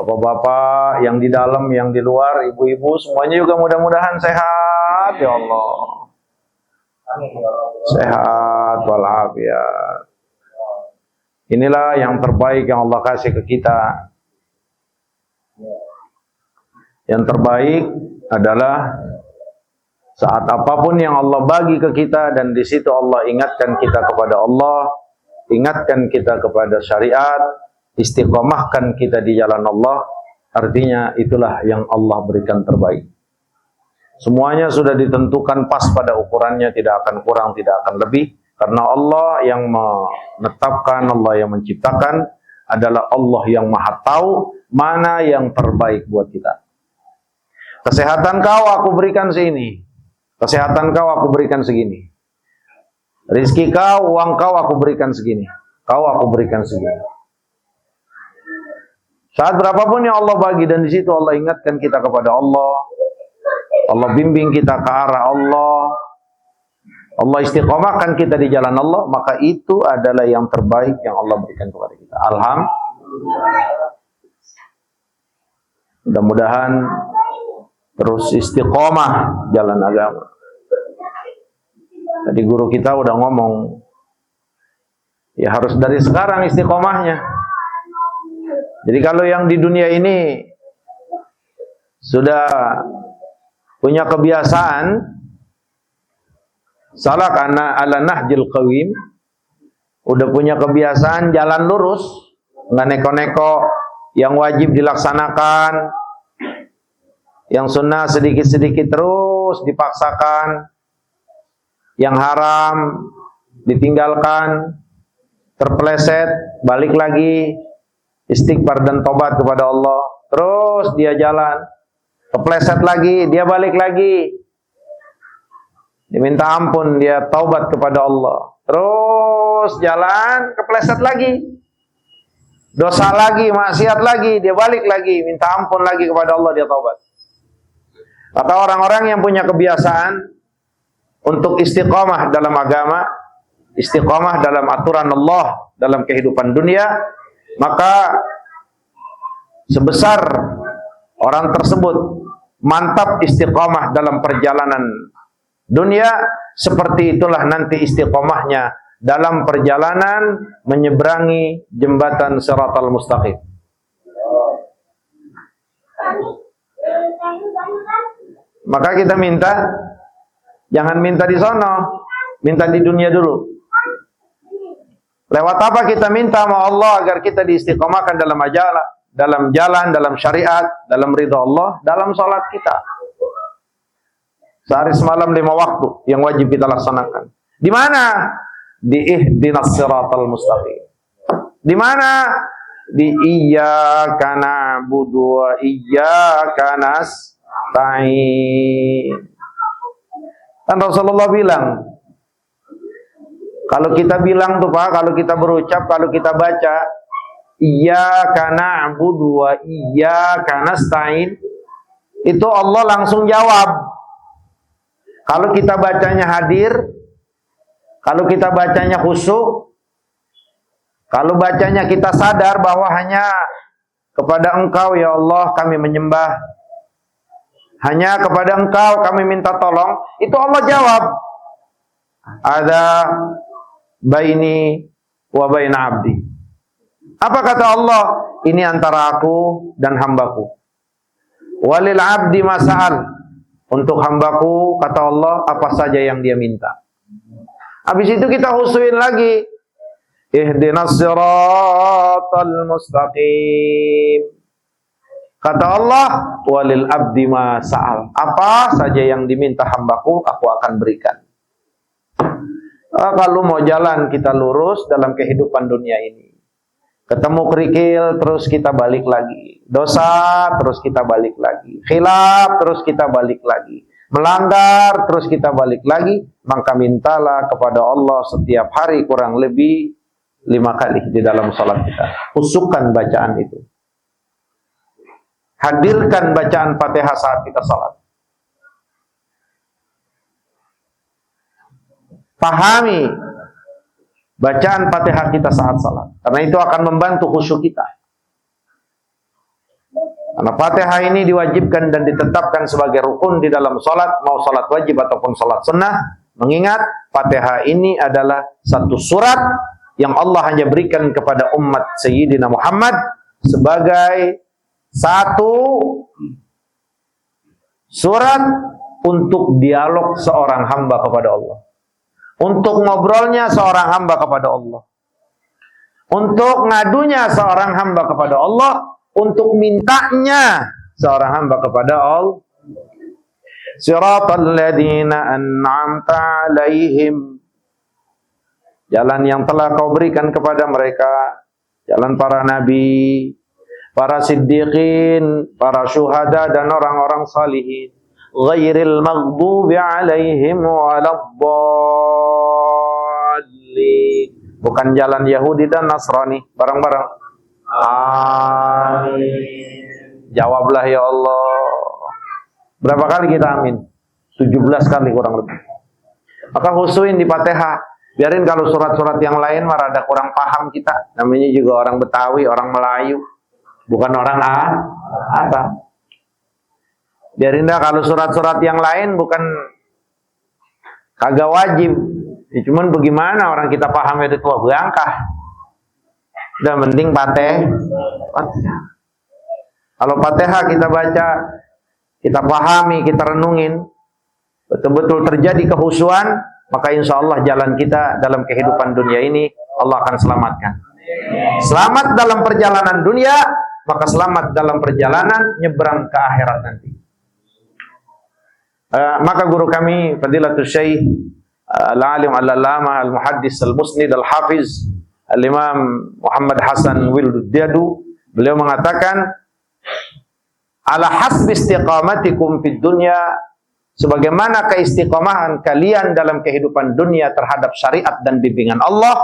bapak-bapak yang di dalam, yang di luar, ibu-ibu, semuanya juga mudah-mudahan sehat ya Allah. Sehat walafiat. Inilah yang terbaik yang Allah kasih ke kita. Yang terbaik adalah saat apapun yang Allah bagi ke kita, dan di situ Allah ingatkan kita kepada Allah, ingatkan kita kepada syariat, istiqomahkan kita di jalan Allah. Artinya itulah yang Allah berikan terbaik. Semuanya sudah ditentukan pas pada ukurannya, tidak akan kurang, tidak akan lebih. Karena Allah yang menetapkan, Allah yang menciptakan, adalah Allah yang maha tahu mana yang terbaik buat kita. Kesehatan kau aku berikan segini, kesehatan kau aku berikan segini, rizki kau, uang kau aku berikan segini, kau aku berikan segini. Saat berapapun yang Allah bagi, dan di situ Allah ingatkan kita kepada Allah, Allah bimbing kita ke arah Allah, Allah istiqomahkan kita di jalan Allah, maka itu adalah yang terbaik yang Allah berikan kepada kita. Alhamdulillah. Mudah-mudahan terus istiqomah jalan agama. Tadi guru kita udah ngomong, ya harus dari sekarang istiqomahnya. Jadi kalau yang di dunia ini sudah punya kebiasaan salah karena ala nahjil qawim, udah punya kebiasaan jalan lurus, nggak neko-neko, yang wajib dilaksanakan, yang sunnah sedikit-sedikit terus dipaksakan, yang haram ditinggalkan, terpeleset, balik lagi, istighfar dan tobat kepada Allah, terus dia jalan, kepleset lagi, dia balik lagi, diminta ampun, dia taubat kepada Allah, terus jalan, kepleset lagi, dosa lagi, maksiat lagi, dia balik lagi, minta ampun lagi kepada Allah, dia taubat. Kata orang-orang yang punya kebiasaan untuk istiqomah dalam agama, istiqomah dalam aturan Allah dalam kehidupan dunia, maka sebesar orang tersebut mantap istiqomah dalam perjalanan dunia, seperti itulah nanti istiqomahnya dalam perjalanan menyeberangi jembatan Shiratal Mustaqim. Maka kita minta, jangan minta di sono, minta di dunia dulu. Lewat apa kita minta sama Allah agar kita diistiqomahkan dalam jalan, dalam syariat, dalam ridha Allah, dalam salat kita. Sehari semalam 5 waktu yang wajib kita laksanakan. Di mana? Di ihdinas siratal mustaqim. Di mana? Di iyyaka na'budu wa iyyaka nasta'in. Kan Rasulullah bilang, kalau kita bilang tuh Pak, kalau kita berucap, kalau kita baca iyyaka na'budu wa iyyaka nasta'in, itu Allah langsung jawab. Kalau kita bacanya hadir, kalau kita bacanya khusyuk, kalau bacanya kita sadar bahwa hanya kepada Engkau ya Allah kami menyembah, hanya kepada Engkau kami minta tolong, itu Allah jawab. Ada baini wa baina abdi. Apa kata Allah? Ini antara aku dan hambaku. Walil abdi mas'al. Untuk hambaku, kata Allah, apa saja yang dia minta. Habis itu kita khusyuin lagi. Ihdinas siratal mustaqim. Kata Allah, walil abdi ma sa'al. Apa saja yang diminta hambaku, aku akan berikan. Kalau mau jalan kita lurus dalam kehidupan dunia ini. Ketemu kerikil, terus kita balik lagi. Dosa, terus kita balik lagi. Khilaf, terus kita balik lagi. Melanggar, terus kita balik lagi. Maka mintalah kepada Allah setiap hari kurang lebih 5 kali di dalam salat kita. Khusyukkan bacaan itu. Hadirkan bacaan Fatihah saat kita salat. Pahami bacaan Fatihah kita saat salat. Karena itu akan membantu khusyuk kita. Karena Fatihah ini diwajibkan dan ditetapkan sebagai rukun di dalam salat, mau salat wajib ataupun salat sunnah. Mengingat Fatihah ini adalah satu surat yang Allah hanya berikan kepada umat Sayyidina Muhammad sebagai satu surat untuk dialog seorang hamba kepada Allah, untuk ngobrolnya seorang hamba kepada Allah, untuk ngadunya seorang hamba kepada Allah, untuk mintanya seorang hamba kepada Allah. Siratal ladzina an'amta 'alaihim, jalan yang telah kau berikan kepada mereka, jalan para nabi, para siddiqin, para syuhada dan orang-orang salihin. Ghairil maghdubi 'alaihim waladdallin, bukan jalan Yahudi dan Nasrani. Bareng-bareng amin. Jawablah ya Allah. Berapa kali kita amin? 17 kali kurang lebih. Maka khusuin di Fatihah. Biarin kalau surat-surat yang lain mah rada kurang paham kita. Namanya juga orang Betawi, orang Melayu, bukan orang Arab. Biarin dah kalau surat-surat yang lain bukan kagak wajib. Ya, cuman bagaimana orang kita paham itu tua berangkah. Udah mending Fatihah. Kalau Fatihah kita baca, kita pahami, kita renungin, betul-betul terjadi kehusuan, maka insya Allah jalan kita dalam kehidupan dunia ini Allah akan selamatkan. Selamat dalam perjalanan dunia, maka selamat dalam perjalanan nyebrang ke akhirat nanti. Maka guru kami Fadilatul Syekh Al-Alim Al-Allamah Al-Muhaddis Al-Musnid Al-Hafiz Al-Imam Muhammad Hasan Wilduddadu, beliau mengatakan, ala hasbi istiqamatikum fid dunya, sebagaimana keistiqomahan kalian dalam kehidupan dunia terhadap syariat dan bimbingan Allah,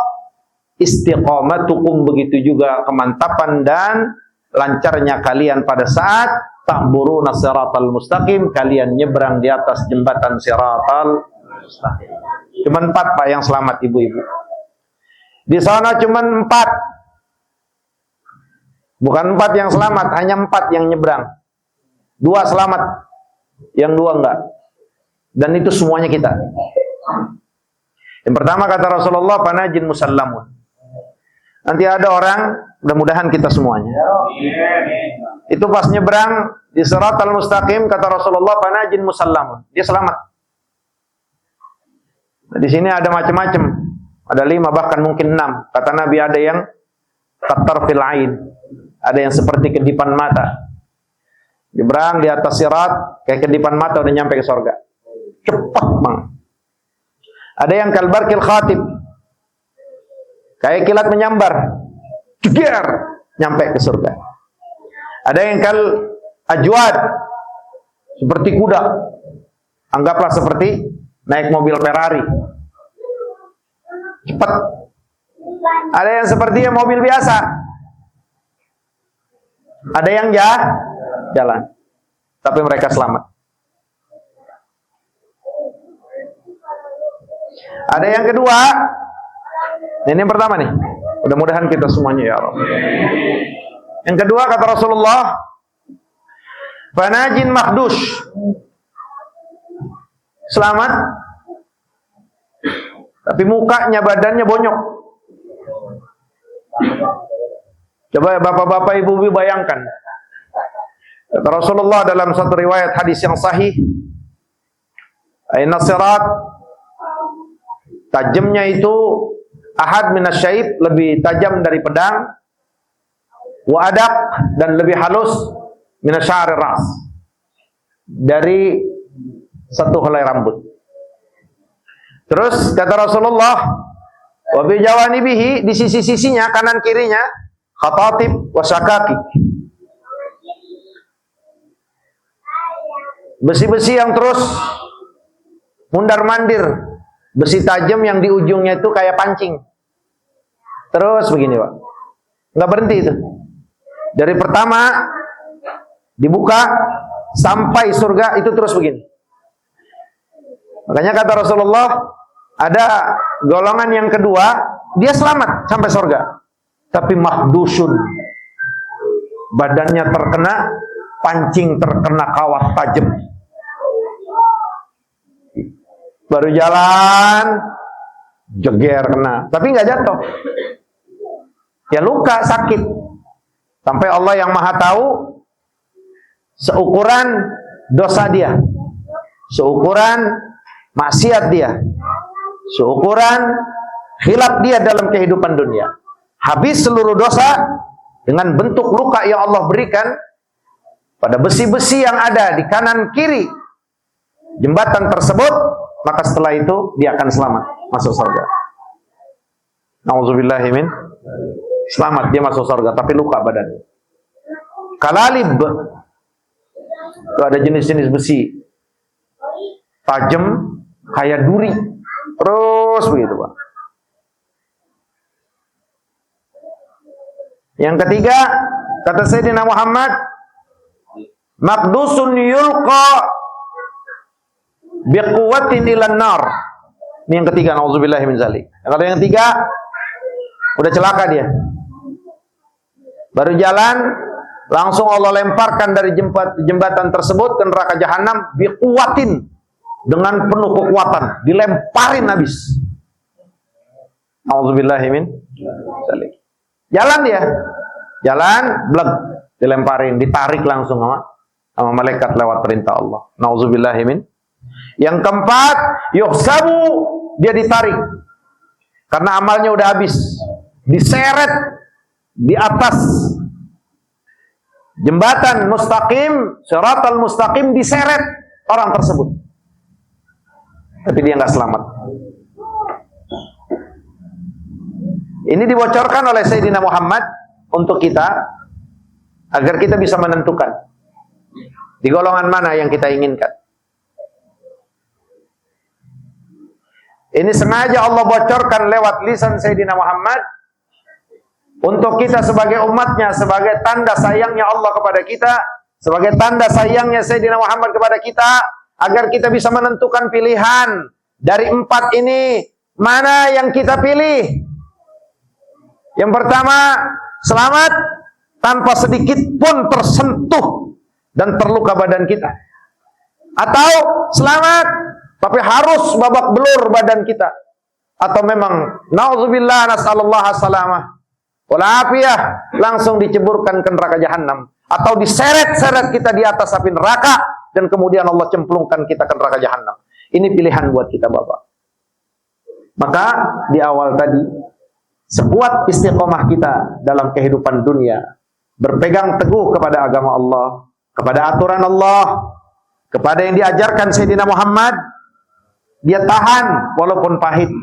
istiqamatukum, begitu juga kemantapan dan lancarnya kalian pada saat ta'buruna siratal mustaqim, kalian nyebrang di atas jembatan siratal mustaqim. Cuma 4 Pak yang selamat ibu-ibu. Di sana cuma 4. Bukan 4 yang selamat, hanya 4 yang nyebrang. 2 selamat, yang 2 enggak. Dan itu semuanya kita. Yang pertama kata Rasulullah, panajin musallamun. Nanti ada orang, mudah-mudahan kita semuanya. Itu pas nyebrang di siratal mustaqim, kata Rasulullah, panajin musallamun. Dia selamat. Nah, di sini ada macam-macam. Ada 5 bahkan mungkin 6. Kata Nabi ada yang katarfil ain. Ada yang seperti kedipan mata. Nyebrang di atas sirat, kayak kedipan mata udah nyampe ke surga. Cepat bang. Ada yang kalbarkil khatib, kayak kilat menyambar, jeger, nyampe ke surga. Ada yang kal ajwad, seperti kuda, anggaplah seperti naik mobil Ferrari, cepat. Ada yang seperti mobil biasa, ada yang jalan, tapi mereka selamat. Ada yang kedua, ini yang pertama nih, mudah-mudahan kita semuanya ya Allah. Yang kedua kata Rasulullah, fanajin makhdush, selamat, tapi mukanya, badannya bonyok. Coba ya bapak-bapak, ibu-ibu bayangkan. Kata Rasulullah dalam satu riwayat hadis yang sahih, inna sirat, tajamnya itu ahad minasyaib, lebih tajam dari pedang, wa adaq, dan lebih halus minasya'ri ras, dari satu helai rambut. Terus kata Rasulullah, wa bi jawanibihi, di sisi-sisinya, kanan kirinya, khatatib wa syakaki, besi-besi yang terus mundar-mandir, besi tajam yang di ujungnya itu kayak pancing. Terus begini Pak, nggak berhenti itu. Dari pertama dibuka sampai surga itu terus begini. Makanya kata Rasulullah, ada golongan yang kedua, dia selamat sampai surga, tapi mahdusun, badannya terkena pancing terkena kawat tajam. Baru jalan, jeger kena, tapi nggak jatuh. Ya luka, sakit. Sampai Allah yang Maha tahu seukuran dosa dia, seukuran maksiat dia, seukuran khilaf dia dalam kehidupan dunia. Habis seluruh dosa dengan bentuk luka yang Allah berikan pada besi-besi yang ada di kanan kiri jembatan tersebut, maka setelah itu dia akan selamat masuk surga. Nauzubillahi min. Selamat dia masuk surga, tapi luka badannya. Kalalib, itu ada jenis-jenis besi tajam kayak duri, terus begitu, Pak. Yang ketiga, kata Sayyidina Muhammad, maqdusun yulqa biquwwatin ilan nar. Ini yang ketiga, nauzubillahi min zalik. Kalau yang tiga, udah celaka dia. Baru jalan, langsung Allah lemparkan dari jembatan tersebut ke neraka jahanam biquwwatin, dengan penuh kekuatan, dilemparin habis. Nauzubillahi min zalik. Jalan dia, jalan, bleg, dilemparin, ditarik langsung sama malaikat lewat perintah Allah. Nauzubillahi min. Yang keempat, yuhsabu, dia ditarik karena amalnya udah habis, diseret di atas jembatan mustaqim, siratal mustaqim, diseret orang tersebut, tapi dia nggak selamat. Ini dibocorkan oleh Sayyidina Muhammad untuk kita agar kita bisa menentukan di golongan mana yang kita inginkan. Ini sengaja Allah bocorkan lewat lisan Sayyidina Muhammad untuk kita sebagai umatnya, sebagai tanda sayangnya Allah kepada kita, sebagai tanda sayangnya Sayyidina Muhammad kepada kita, agar kita bisa menentukan pilihan dari empat ini, mana yang kita pilih. Yang pertama, selamat tanpa sedikit pun tersentuh dan terluka badan kita. Atau selamat tapi harus babak belur badan kita. Atau memang na'udzubillah nas'alullah salamah wal afiyah, langsung diceburkan ke neraka jahanam, atau diseret-seret kita di atas api neraka dan kemudian Allah cemplungkan kita ke neraka jahanam. Ini pilihan buat kita, Bapak. Maka di awal tadi, sekuat istiqomah kita dalam kehidupan dunia, berpegang teguh kepada agama Allah, kepada aturan Allah, kepada yang diajarkan Sayyidina Muhammad, dia tahan walaupun pahit,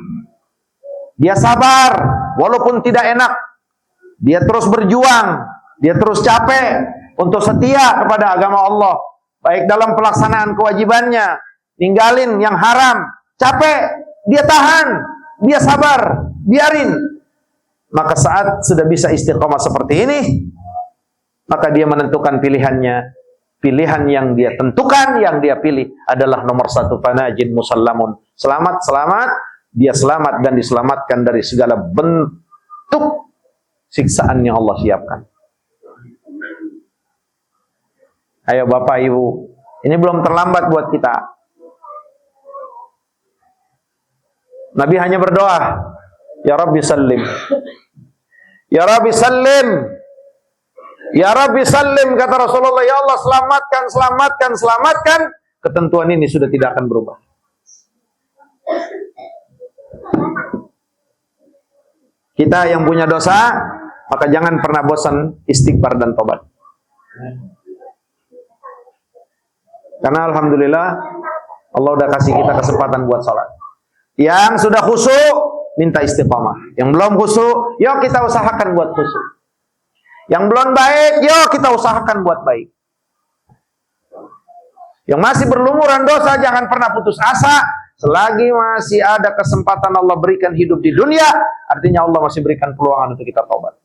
dia sabar walaupun tidak enak, dia terus berjuang, dia terus capek untuk setia kepada agama Allah, baik dalam pelaksanaan kewajibannya, ninggalin yang haram, capek, dia tahan, dia sabar, biarin. Maka saat sudah bisa istiqomah seperti ini, maka dia menentukan pilihannya. Pilihan yang dia tentukan, yang dia pilih adalah nomor satu, fanajin musallamun. Selamat, selamat, dia selamat dan diselamatkan dari segala bentuk siksaan yang Allah siapkan. Ayo Bapak Ibu, ini belum terlambat buat kita. Nabi hanya berdoa, ya Rabbi sallim, ya Rabbi sallim, ya Rabbi sallim, kata Rasulullah, ya Allah selamatkan, selamatkan, selamatkan. Ketentuan ini sudah tidak akan berubah. Kita yang punya dosa, maka jangan pernah bosan istighfar dan tobat. Karena alhamdulillah Allah udah kasih kita kesempatan buat salat. Yang sudah khusyuk, minta istiqamah. Yang belum khusyuk, yuk kita usahakan buat khusyuk. Yang belum baik, yuk kita usahakan buat baik. Yang masih berlumuran dosa, jangan pernah putus asa. Selagi masih ada kesempatan Allah berikan hidup di dunia, artinya Allah masih berikan peluang untuk kita taubat.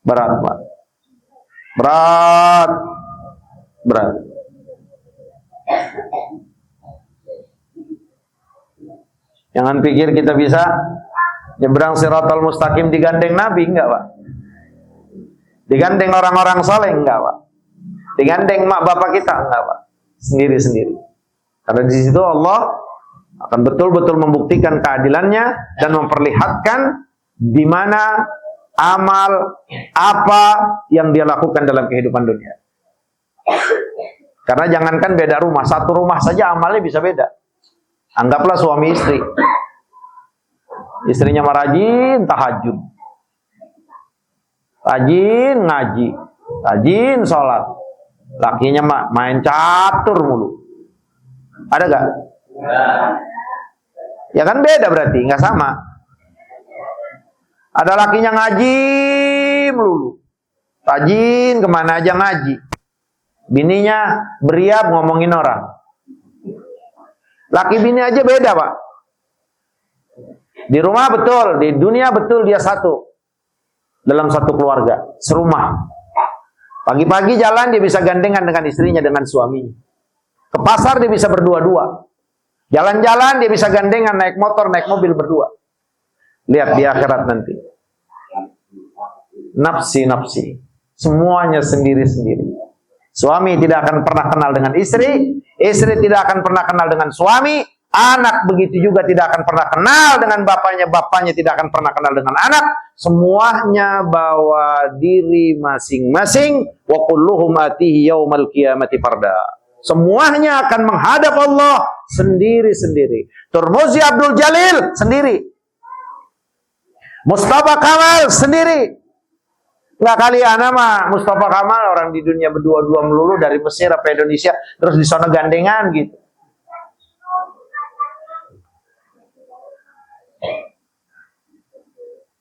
Berat, Pak. Berat. Berat. Jangan pikir kita bisa nyebrang siratal mustaqim digandeng Nabi, enggak, Pak. Digandeng orang-orang soleh enggak, Pak. Digandeng mak bapak kita enggak, Pak. Sendiri-sendiri. Karena di situ Allah akan betul-betul membuktikan keadilannya dan memperlihatkan di mana amal apa yang dia lakukan dalam kehidupan dunia. Karena jangankan beda rumah, satu rumah saja amalnya bisa beda. Anggaplah suami istri. Istrinya rajin tahajud, rajin ngaji, rajin sholat. Lakinya main catur mulu. Ada gak? Ya kan beda berarti, nggak sama. Ada lakinya ngaji melulu, rajin kemana aja ngaji. Bininya beriap ngomongin orang. Laki bini aja beda, Pak. Di rumah betul, di dunia betul dia satu. Dalam satu keluarga, serumah. Pagi-pagi jalan dia bisa gandengan dengan istrinya, dengan suaminya. Ke pasar dia bisa berdua-dua. Jalan-jalan dia bisa gandengan, naik motor, naik mobil berdua. Lihat di akhirat nanti. Nafsi-nafsi. Semuanya sendiri-sendiri. Suami tidak akan pernah kenal dengan istri, istri tidak akan pernah kenal dengan suami, anak begitu juga tidak akan pernah kenal dengan bapaknya, bapaknya tidak akan pernah kenal dengan anak. Semuanya bawa diri masing-masing. Wa kulluhum atihi yaumal qiyamati farda. Semuanya akan menghadap Allah sendiri-sendiri. Turmuzi Abdul Jalil sendiri. Mustafa Kamal sendiri. Nggak kali nama Mustafa Kamal orang di dunia berdua-dua melulu dari Mesir sampai Indonesia, terus di sana gandengan gitu.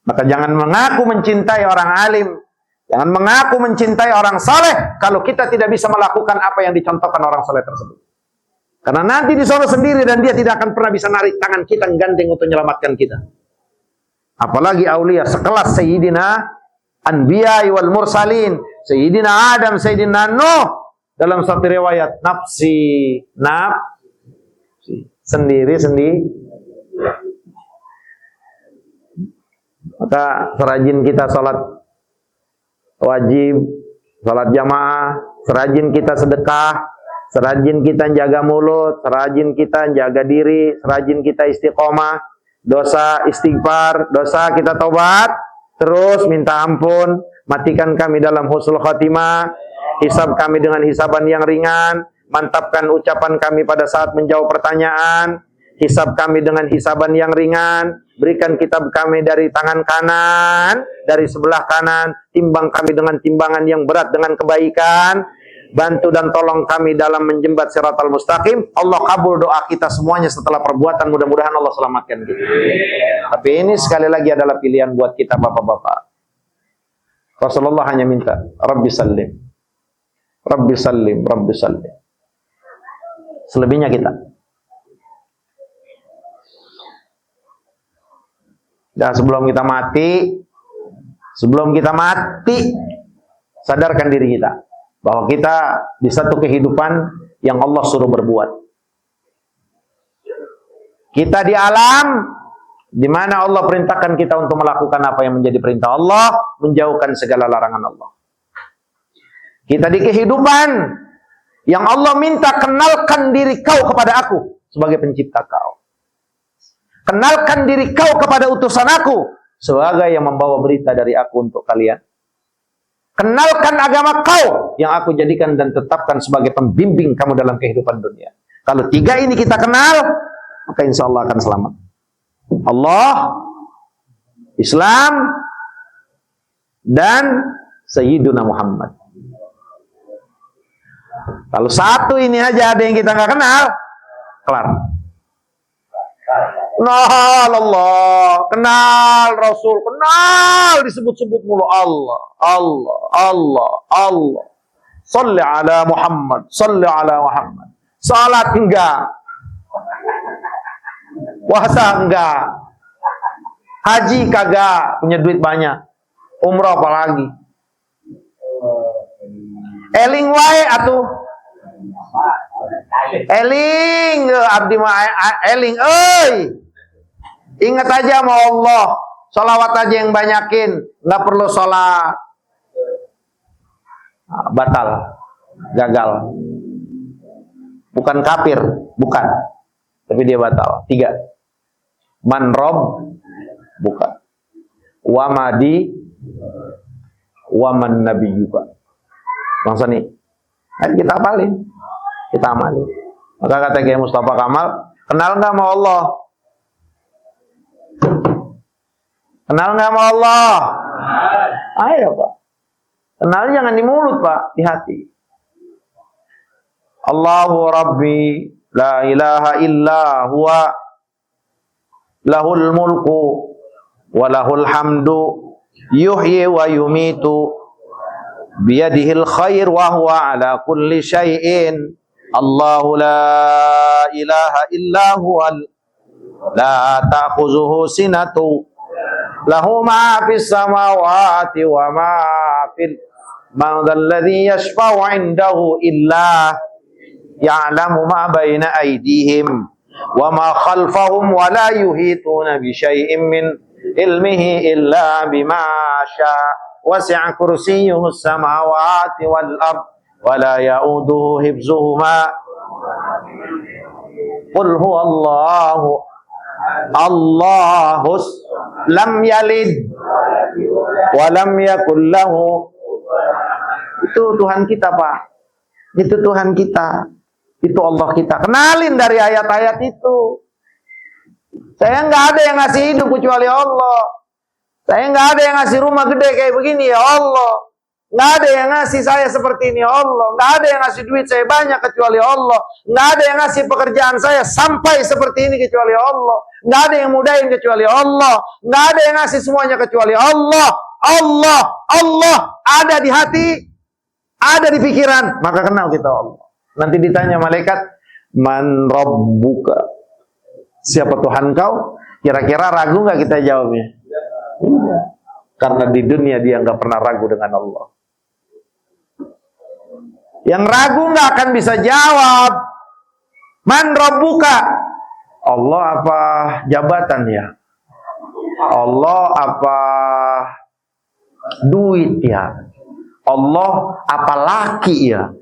Maka jangan mengaku mencintai orang alim, jangan mengaku mencintai orang saleh kalau kita tidak bisa melakukan apa yang dicontohkan orang saleh tersebut. Karena nanti di sana sendiri dan dia tidak akan pernah bisa narik tangan kita gandeng untuk menyelamatkan kita. Apalagi aulia sekelas Sayyidina Anbiya wal Mursalin, Sayyidina Adam, Sayyidina Nuh. Dalam satu riwayat, nafsi, sendiri-sendiri. Maka serajin kita salat wajib, salat jamaah, serajin kita sedekah, serajin kita jaga mulut, serajin kita jaga diri, serajin kita istiqomah, dosa istighfar, dosa kita taubat, terus minta ampun, matikan kami dalam husnul khatimah, hisab kami dengan hisaban yang ringan, mantapkan ucapan kami pada saat menjawab pertanyaan, hisab kami dengan hisaban yang ringan, berikan kitab kami dari tangan kanan, dari sebelah kanan, timbang kami dengan timbangan yang berat dengan kebaikan, bantu dan tolong kami dalam menjembat siratal mustaqim. Allah kabul doa kita semuanya setelah perbuatan, mudah-mudahan Allah selamatkan kita. Tapi ini sekali lagi adalah pilihan buat kita bapak-bapak. Rasulullah hanya minta, Rabbi sallim, Rabbi sallim, Rabbi sallim. Selebihnya kita. Dan sebelum kita mati, sadarkan diri kita bahwa kita di satu kehidupan yang Allah suruh berbuat. Kita di alam di mana Allah perintahkan kita untuk melakukan apa yang menjadi perintah Allah, menjauhkan segala larangan Allah. Kita di kehidupan yang Allah minta, kenalkan diri kau kepada aku sebagai pencipta kau. Kenalkan diri kau kepada utusan aku sebagai yang membawa berita dari aku untuk kalian. Kenalkan agama kau yang aku jadikan dan tetapkan sebagai pembimbing kamu dalam kehidupan dunia. Kalau tiga ini kita kenal, maka insya Allah akan selamat. Allah, Islam, dan Sayyiduna Muhammad. Kalau satu ini aja ada yang kita nggak kenal, kelar. Kenal Allah, kenal Rasul, kenal disebut-sebut mulu Allah, Allah, Allah, Allah. Salli ala Muhammad, salli ala Muhammad. Salat enggak, puasa enggak, haji kagak, punya duit banyak, umrah apalagi. Eling wae atuh. Eling, abdi mah eling, euy. Ingat aja sama Allah, sholawat aja yang banyakin, nggak perlu sholat. batal, gagal. Bukan kafir, bukan. Tapi dia batal. 3. Man rob, bukan. Wa madi, wa man nabi juga. Bangsa nih. Ayo kita hafalin. Kita amalin. Maka kata Kiai Mustafa Kamal, kenal nggak sama Allah? Kenal nggak sama Allah? Ayo Pak. Kenal jangan di mulut Pak, di hati. Allahu Rabbi, la ilaha illa huwa, lahul mulku, wa lahul hamdu, yuhyi wa yumitu, biyadihil khair wa huwa ala kulli syai'in. Allahu la ilaha illa huwa, la ta'khuzuhu sinatu, lahu ma fis samawati wa ma fil man dzalladzi yashfa'u 'indahu illa ya'lamu ma baina aydihim wa ma khalfahum wa la yuhituna bi syai'in min ilmihi illa bima syaa wasi'a kursiyyuhu samawati wal ard wa la ya'uduhu hifzuhuma. Qul huwallahu Allahus lam yalid wa lam yakul lahu. Itu Tuhan kita Pak. Itu Tuhan kita. Itu Allah kita. Kenalin dari ayat-ayat itu. Saya nggak ada yang ngasih hidup kecuali Allah. Saya nggak ada yang ngasih rumah gede kayak begini ya Allah. Nggak ada yang ngasih saya seperti ini ya Allah. Nggak ada yang ngasih duit saya banyak kecuali Allah. Nggak ada yang ngasih pekerjaan saya sampai seperti ini kecuali Allah. Nggak ada yang mudahin kecuali Allah. Nggak ada yang ngasih semuanya kecuali Allah. Allah ada di hati, ada di pikiran. Maka kenal kita Allah. Nanti ditanya malaikat, man rabbuka, siapa Tuhan kau? Kira-kira ragu nggak kita jawabnya? Iya. Karena di dunia dia nggak pernah ragu dengan Allah. Yang ragu nggak akan bisa jawab. Man rabbuka? Allah apa jabatan ya? Allah apa duit ya? Allah apa laki ya?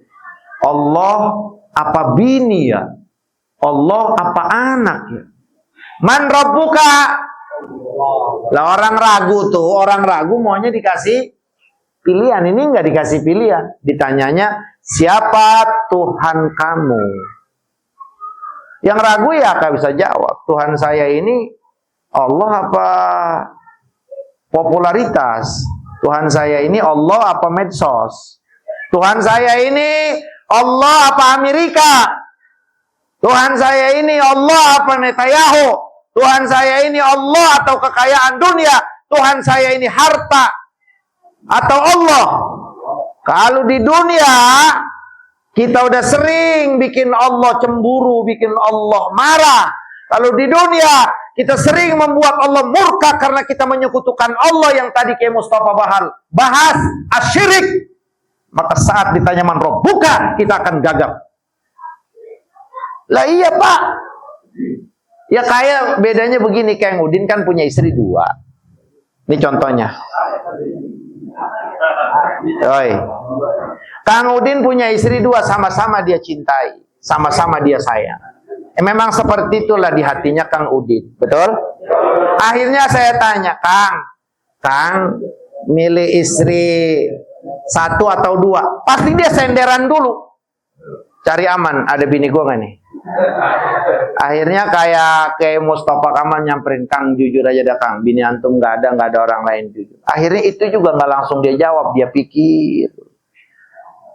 Allah apa bini ya? Allah apa anak ya? Man rabbuka? Lah orang ragu tuh, orang ragu maunya dikasih pilihan. Ini enggak dikasih pilihan. Ditanyanya, siapa Tuhan kamu? Yang ragu ya nggak bisa jawab. Tuhan saya ini Allah apa popularitas? Tuhan saya ini Allah apa medsos? Tuhan saya ini Allah apa Amerika? Tuhan saya ini Allah apa Netanyahu? Tuhan saya ini Allah atau kekayaan dunia? Tuhan saya ini harta atau Allah? Kalau di dunia kita udah sering bikin Allah cemburu, bikin Allah marah. Kalau di dunia kita sering membuat Allah murka karena kita menyekutukan Allah yang tadi Kiai Mustafa bahas asyirik. Maka saat ditanya man rabbuka, kita akan gagap. Lah iya Pak. Ya kayak bedanya begini, Kang Udin kan punya istri 2. Ini contohnya. Oi. Kang Udin punya istri 2, sama-sama dia cintai, sama-sama dia sayang. Memang seperti itulah di hatinya Kang Udin, betul? Akhirnya saya tanya, Kang, milih istri 1 atau 2? Pasti dia senderan dulu. Cari aman, ada bini gua nggak nih? Akhirnya kayak Mustafa Kamal nyamperin, Kang jujur aja dah Kang, bini antum nggak ada orang lain jujur. Akhirnya itu juga nggak langsung dia jawab, dia pikir.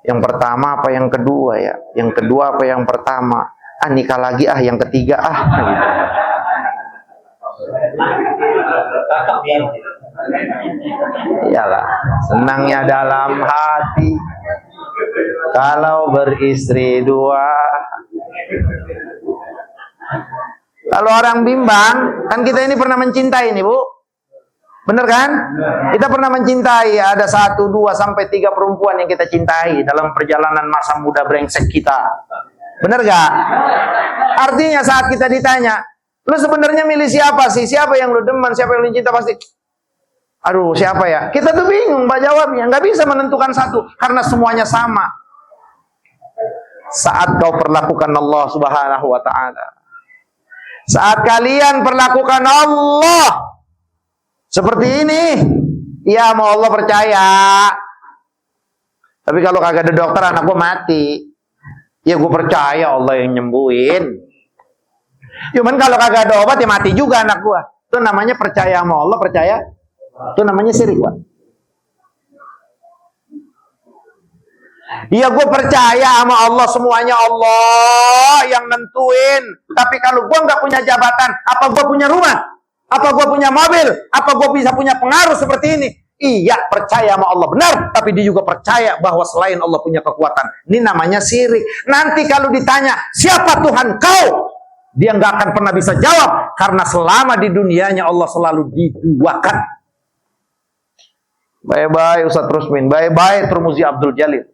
Yang pertama apa yang kedua ya? Yang kedua apa yang pertama? Nikah lagi yang ketiga gitu. Iyalah, senangnya dalam hati kalau beristri 2. Kalau orang bimbang, kan kita ini pernah mencintai nih Bu. Bener kan? Kita pernah mencintai, ada 1, 2, sampai 3 perempuan yang kita cintai dalam perjalanan masa muda brengsek kita. Bener gak? Artinya saat kita ditanya, lu sebenarnya milih siapa sih? Siapa yang lu demen? Siapa yang lu cinta? Pasti Aduh, siapa ya? Kita tuh bingung Pak jawabnya. Nggak bisa menentukan satu karena semuanya sama. Saat kau perlakukan Allah Subhanahu wa taala. Saat kalian perlakukan Allah seperti ini, ya mau Allah percaya. Tapi kalau kagak ada dokter anak gua mati, ya gua percaya Allah yang nyembuhin. Cuman kalau kagak ada obat ya mati juga anak gua. Itu namanya percaya sama Allah, percaya. Itu namanya syirik, Pak. Iya, gue percaya sama Allah, semuanya Allah yang nentuin. Tapi kalau gue nggak punya jabatan, apa gue punya rumah? Apa gue punya mobil? Apa gue bisa punya pengaruh seperti ini? Iya, percaya sama Allah benar, tapi dia juga percaya bahwa selain Allah punya kekuatan. Ini namanya syirik. Nanti kalau ditanya, siapa Tuhan kau? Dia nggak akan pernah bisa jawab, karena selama di dunianya Allah selalu diduakan. Bye-bye Ustaz Rusmin, bye-bye Turmuzi Abdul Jalil,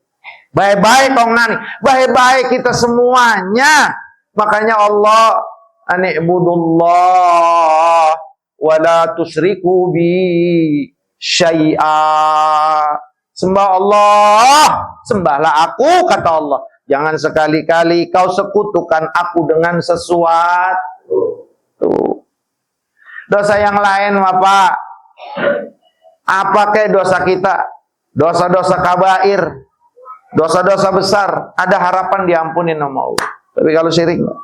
bye-bye Kong Nani, bye-bye kita semuanya. Makanya Allah, ani'budullah wa la tusyriku bi syai'a. Sembah Allah, sembahlah aku, kata Allah. Jangan sekali-kali kau sekutukan aku dengan sesuatu. Tuh. Dosa yang lain Bapak, apa kayak dosa kita, dosa-dosa kabair, dosa-dosa besar, ada harapan diampunin sama Allah. Tapi kalau syirik enggak.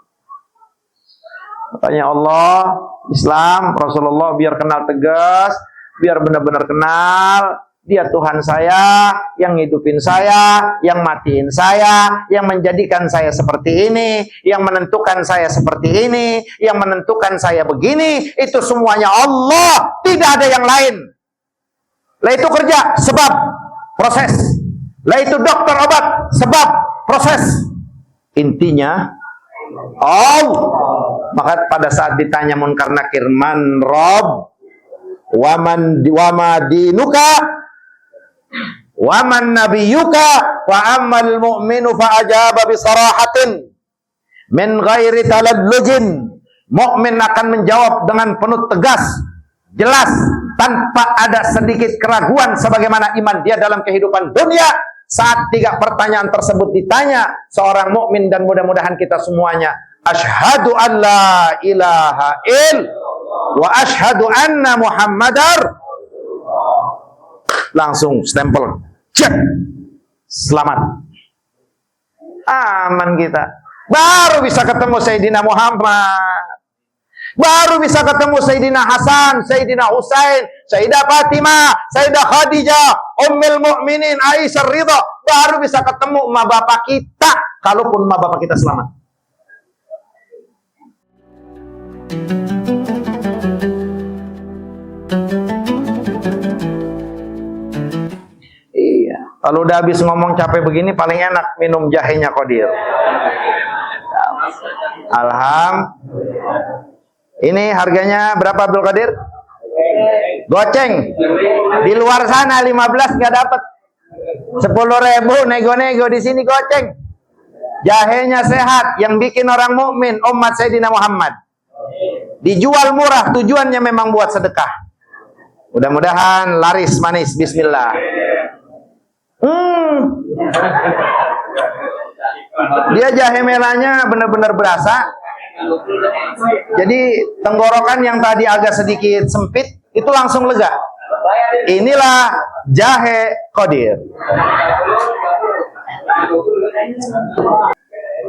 Makanya Allah, Islam, Rasulullah biar kenal tegas, biar benar-benar kenal, dia Tuhan saya, yang hidupin saya, yang matiin saya, yang menjadikan saya seperti ini, yang menentukan saya seperti ini, yang menentukan saya begini, itu semuanya Allah, tidak ada yang lain. Lah itu kerja, sebab, proses. Lah itu dokter obat, sebab, proses. Intinya, Allah. Maka pada saat ditanya Munkar Nakir, man Rob, waman wama dinuka, waman nabiyuka, wa ammal mu'minu fa'ajaba bisarahatin, min ghairi taladdujin. Mukmin akan menjawab dengan penuh tegas, jelas, tanpa ada sedikit keraguan sebagaimana iman dia dalam kehidupan dunia. Saat 3 pertanyaan tersebut ditanya seorang mukmin, dan mudah-mudahan kita semuanya, asyhadu an la ilaha illallah wa asyhadu anna muhammadar, langsung stempel, cek, selamat, aman kita. Baru bisa ketemu Sayyidina Muhammad, baru bisa ketemu Sayyidina Hasan, Sayyidina Husain, Sayyidah Fatimah, Sayyidah Khadijah, Ummul Mukminin Aisyah Ridha. Baru bisa ketemu emak bapak kita, kalaupun emak bapak kita selamat. Iya, kalau udah habis ngomong capek begini, paling enak minum jahenya Qadir. Alhamdulillah. Ini harganya berapa Abdul Qadir? Goceng. Di luar sana 15 nggak dapat. 10.000 nego-nego, di sini goceng. Jahenya sehat, yang bikin orang mukmin umat Sayyidina Muhammad. Dijual murah, tujuannya memang buat sedekah. Mudah-mudahan laris manis. Bismillah. Dia jahe merahnya benar-benar berasa. Jadi tenggorokan yang tadi agak sedikit sempit itu langsung lega. Inilah jahe Qadir.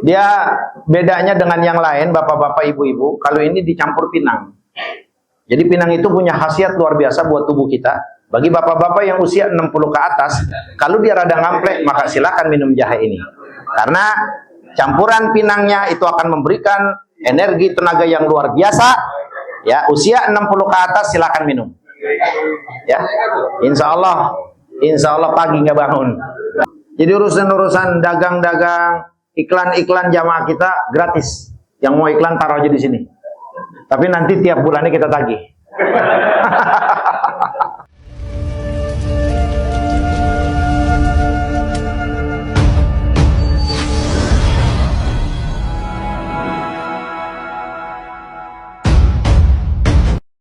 Dia bedanya dengan yang lain, bapak-bapak, ibu-ibu, kalau ini dicampur pinang. Jadi pinang itu punya khasiat luar biasa buat tubuh kita. Bagi bapak-bapak yang usia 60 ke atas, kalau dia rada ngamplek, maka silakan minum jahe ini. Karena campuran pinangnya itu akan memberikan energi tenaga yang luar biasa. Ya, usia 60 ke atas silakan minum. Ya, insya Allah pagi nggak bangun. Jadi urusan-urusan dagang-dagang, iklan-iklan jamaah kita gratis. Yang mau iklan taruh aja di sini. Tapi nanti tiap bulannya kita tagih.